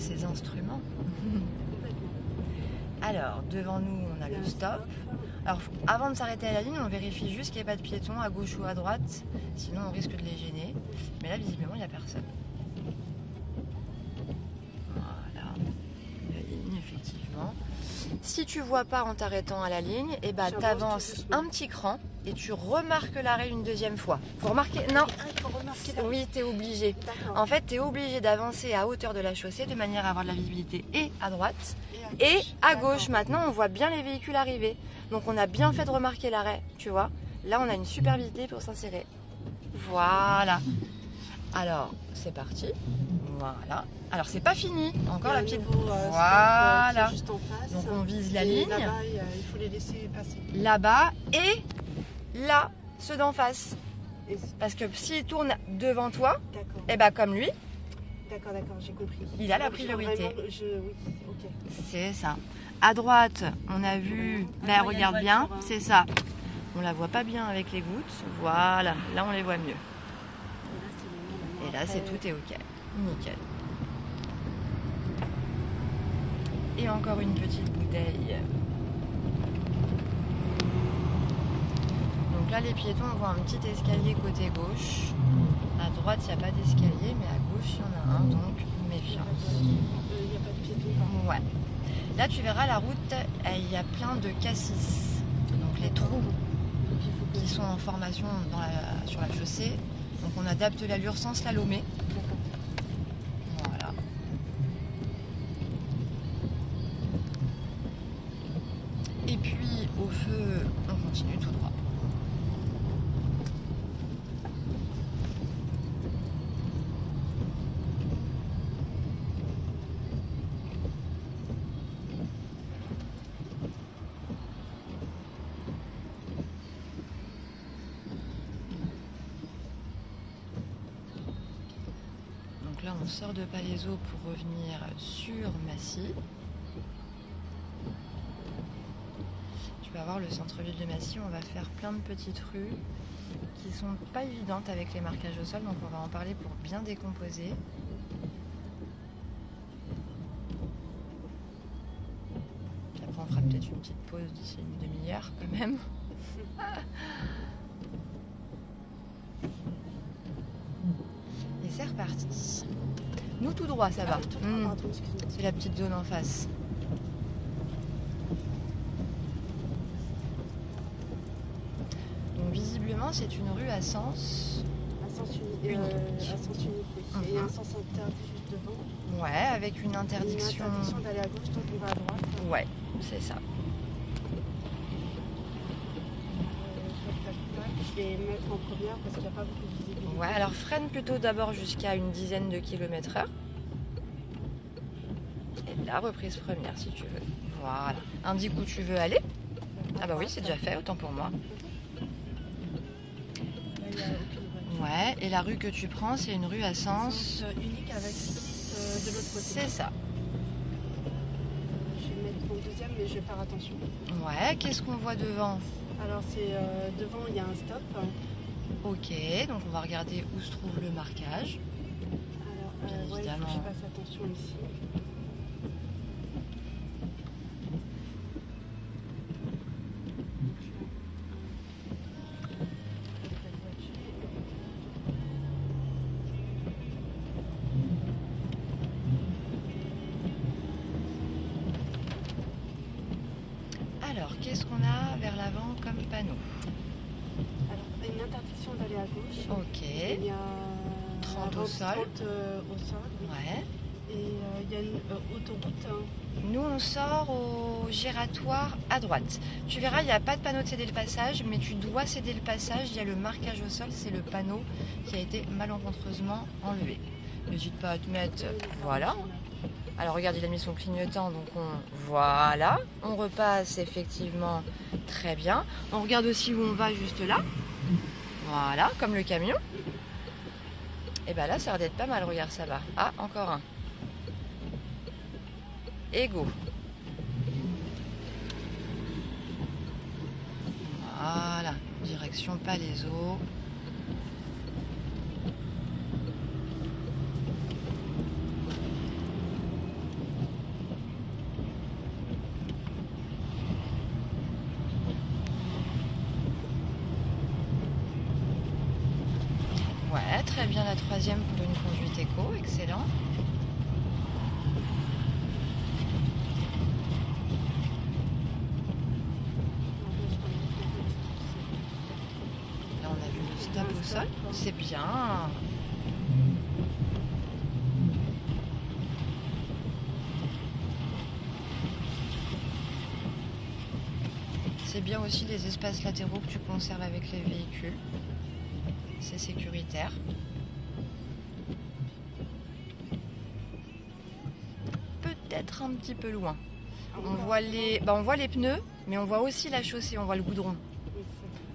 ces instruments. Alors, devant nous, on a le stop. Alors, avant de s'arrêter à la ligne, on vérifie juste qu'il n'y ait pas de piétons à gauche ou à droite. Sinon, on risque de les gêner. Mais là, visiblement, il n'y a personne. Voilà. La ligne, effectivement. Si tu vois pas en t'arrêtant à la ligne, et bah, tu avances un petit cran et tu remarques l'arrêt une deuxième fois. Faut remarquer. Non. Oui, tu es obligé. En fait, tu es obligé d'avancer à hauteur de la chaussée de manière à avoir de la visibilité et à droite et à gauche. Maintenant, on voit bien les véhicules arriver. Donc, on a bien fait de remarquer l'arrêt, tu vois. Là, on a une super visibilité pour s'insérer. Voilà. Alors, c'est parti. Voilà. Alors, c'est pas fini. Encore la petite. Voilà. Juste en face. Donc, on vise la ligne. Là-bas, il faut les laisser passer. Là-bas et là, ceux d'en face. Parce que s'il tourne devant toi, et bah comme lui, d'accord, j'ai compris. Il a la priorité. Vraiment, oui, ok. C'est ça. À droite, on a vu, là regarde bien, c'est ça. On la voit pas bien avec les gouttes. Voilà, là on les voit mieux. Et là c'est tout est ok. Nickel. Et encore une petite bouteille. Donc là les piétons, on voit un petit escalier côté gauche. À droite il n'y a pas d'escalier, mais à gauche il y en a un, donc méfiance. Il n'y a pas de piétons. Ouais. Là tu verras la route, il y a plein de cassis. Donc les trous qui sont en formation sur la chaussée. Donc on adapte l'allure sans slalomer. Voilà. Et puis au feu, on continue tout droit. Donc là on sort de Palaiseau pour revenir sur Massy. Tu vas voir le centre-ville de Massy, on va faire plein de petites rues qui sont pas évidentes avec les marquages au sol, donc on va en parler pour bien décomposer. Après on fera peut-être une petite pause d'ici une demi-heure quand même. Et c'est reparti. Nous tout droit ça va. C'est la petite zone en face. Donc visiblement c'est une rue à sens unique. À sens unique, oui. Et un sens interdit juste devant. Ouais, avec une interdiction. Une interdiction d'aller à gauche, donc on va à droite. Ouais, c'est ça. Je vais mettre en première parce qu'il n'y a pas beaucoup de visibilité. Ouais, alors freine plutôt d'abord jusqu'à une dizaine de km/h. Et là, reprise première si tu veux. Voilà. Indique où tu veux aller. Ah bah oui, c'est déjà fait, autant pour moi. Ouais, et la rue que tu prends, c'est une rue à sens unique avec de l'autre côté. C'est ça. Je vais mettre mon deuxième, mais je vais faire attention. Ouais, qu'est-ce qu'on voit devant? Alors, c'est devant, il y a un stop. Ok, donc on va regarder où se trouve le marquage. Alors, ouais, il faut que je fasse attention ici. Alors, qu'est-ce qu'on a vers l'avant comme panneau? Alors, une interdiction d'aller à gauche. Ok. Il y a 30 au sol. 30 au sol. Ouais. Et il y a une autoroute. Nous, on sort au giratoire à droite. Tu verras, il n'y a pas de panneau de céder le passage, mais tu dois céder le passage. Il y a le marquage au sol, c'est le panneau qui a été malencontreusement enlevé. N'hésite pas à te mettre... Voilà. Alors regarde, il a mis son clignotant, donc voilà. On repasse effectivement très bien. On regarde aussi où on va juste là. Voilà, comme le camion. Et bien là, ça a l'air d'être pas mal, regarde, ça va. Ah, encore un. Et go. Voilà, direction Palaiseau. très bien la 3e pour une conduite éco, excellent. Là, on a vu le stop au sol, c'est bien. C'est bien aussi les espaces latéraux que tu conserves avec les véhicules. C'est sécuritaire. Peut-être un petit peu loin. On voit les pneus, mais on voit aussi la chaussée, on voit le goudron.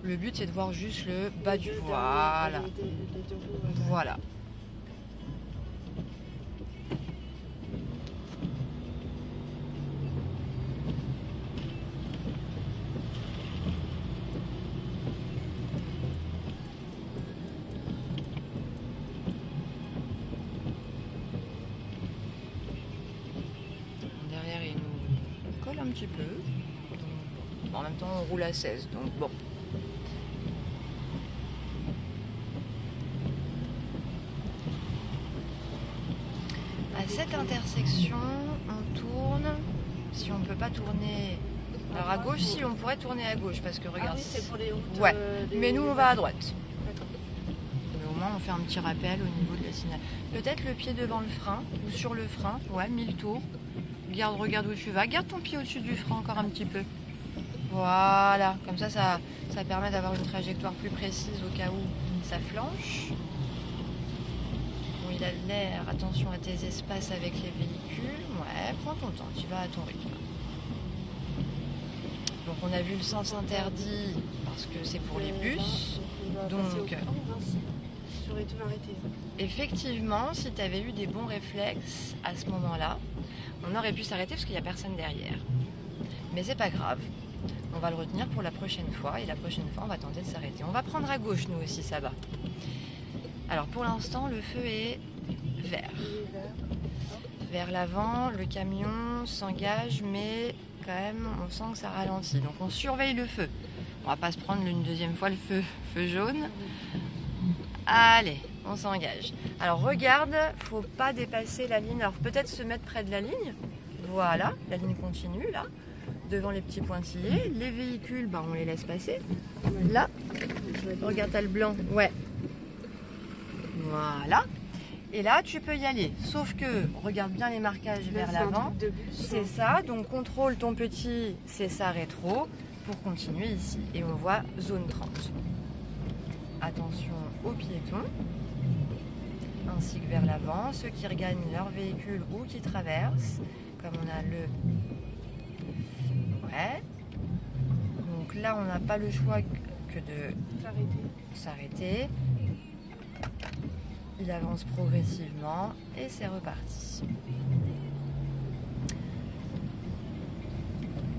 Le but c'est de voir juste le bas du... Voilà. Voilà. Derrière il nous colle un petit peu. Donc, en même temps on roule à 16, donc bon. À cette intersection, on tourne. Si on ne peut pas tourner... Alors à gauche, si on pourrait tourner à gauche, parce que regarde... Ah oui, c'est pour les routes, ouais, mais nous on va à droite. D'accord. Mais au moins on fait un petit rappel au niveau de la signal. Peut-être le pied devant le frein, ou sur le frein, ouais, 1000 tours. Regarde où tu vas. Garde ton pied au-dessus du frein encore un petit peu. Voilà, comme ça permet d'avoir une trajectoire plus précise au cas où ça flanche. Bon, il a l'air, attention à tes espaces avec les véhicules. Ouais, prends ton temps, tu vas à ton rythme. Donc on a vu le sens interdit parce que c'est pour les bus. Donc, j'aurais dû m'arrêter. Effectivement, si tu avais eu des bons réflexes à ce moment-là, on aurait pu s'arrêter parce qu'il n'y a personne derrière. Mais c'est pas grave. On va le retenir pour la prochaine fois et la prochaine fois on va tenter de s'arrêter. On va prendre à gauche nous aussi, ça va. Alors pour l'instant le feu est vert. Vers l'avant, le camion s'engage mais quand même on sent que ça ralentit. Donc on surveille le feu. On va pas se prendre une deuxième fois le feu jaune. Allez, on s'engage. Alors regarde, faut pas dépasser la ligne. Alors peut-être se mettre près de la ligne. Voilà, la ligne continue là. Devant les petits pointillés. Les véhicules, on les laisse passer. Là, regarde, t'as le blanc. Ouais. Voilà. Et là, tu peux y aller. Sauf que, regarde bien les marquages vers l'avant. C'est ça. Donc, contrôle ton petit, c'est ça rétro. Pour continuer ici. Et on voit zone 30. Attention aux piétons. Ainsi que vers l'avant. Ceux qui regagnent leur véhicule ou qui traversent. Comme on a le... Ouais. Donc là, on n'a pas le choix que de s'arrêter. Il avance progressivement et c'est reparti.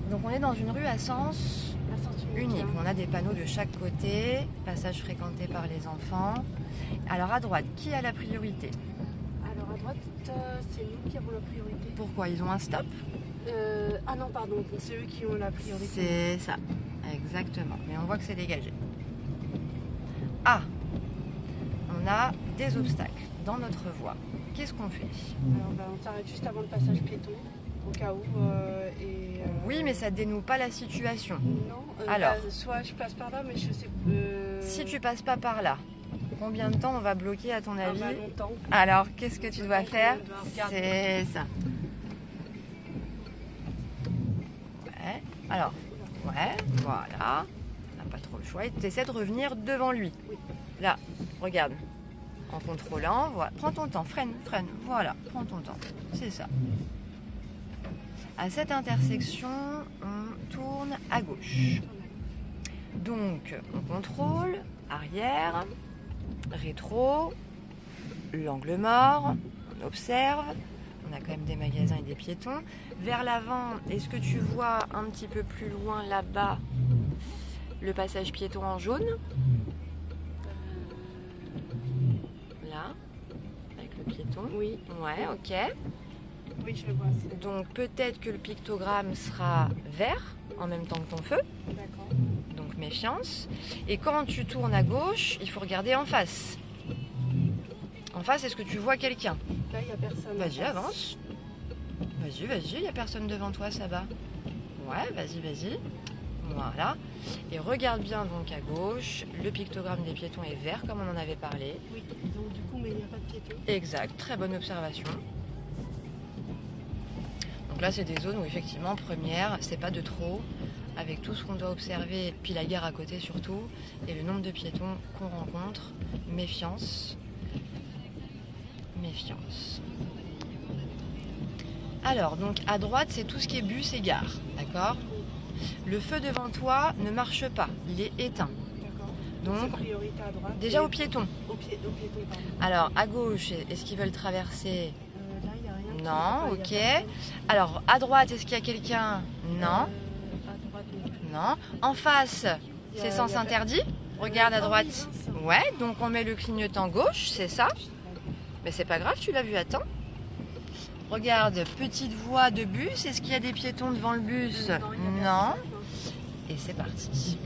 Donc on est dans une rue à sens unique. On a des panneaux de chaque côté, passage fréquenté par les enfants. Alors à droite, qui a la priorité? Alors à droite, c'est nous qui avons la priorité. Pourquoi? Ils ont un stop? Ah non, pardon, c'est eux qui ont la priorité. C'est ça, exactement. Mais on voit que c'est dégagé. Ah, on a des obstacles dans notre voie. Qu'est-ce qu'on fait? Alors on s'arrête juste avant le passage piéton, au cas où. Oui, mais ça dénoue pas la situation. Non, alors, soit je passe par là, mais je sais... Si tu passes pas par là, combien de temps on va bloquer à ton avis? Longtemps. Alors, qu'est-ce que tu dois faire? C'est ça. Ouais. Alors, ouais, voilà. On n'a pas trop le choix. Et tu essaies de revenir devant lui. Oui. Là, regarde. En contrôlant, voilà. Prends ton temps, freine. Voilà, prends ton temps. C'est ça. À cette intersection, on tourne à gauche. Donc, on contrôle, arrière, rétro, l'angle mort, on observe. On a quand même des magasins et des piétons. Vers l'avant, est-ce que tu vois un petit peu plus loin là-bas le passage piéton en jaune? Là, avec le piéton. Oui. Ouais, ok. Oui, je le vois. Donc peut-être que le pictogramme sera vert en même temps que ton feu. D'accord. Donc méfiance. Et quand tu tournes à gauche, il faut regarder en face. En face, est-ce que tu vois quelqu'un? Là, il n'y a personne. Vas-y, avance. Vas-y, il n'y a personne devant toi, ça va. Ouais, vas-y. Voilà. Et regarde bien donc à gauche. Le pictogramme des piétons est vert, comme on en avait parlé. Oui, donc du coup, mais il n'y a pas de piétons. Exact, très bonne observation. Donc là, c'est des zones où effectivement, première, c'est pas de trop, avec tout ce qu'on doit observer, puis la gare à côté surtout, et le nombre de piétons qu'on rencontre. Méfiance. Alors, donc à droite, c'est tout ce qui est bus et gare, d'accord? Le feu devant toi ne marche pas, il est éteint. D'accord. Donc, priorité à droite. déjà aux piétons. Au piéton, pardon. Alors, à gauche, est-ce qu'ils veulent traverser? Là, il n'y a rien. Non, ok. Alors, à droite, est-ce qu'il y a quelqu'un? Non. À droite, non. Non. En face, c'est sens interdit. Regarde à droite. Ouais, donc on met le clignotant gauche, c'est ça. Mais c'est pas grave, tu l'as vu, attends. Regarde, petite voie de bus. Est-ce qu'il y a des piétons devant le bus? Non. Et c'est parti.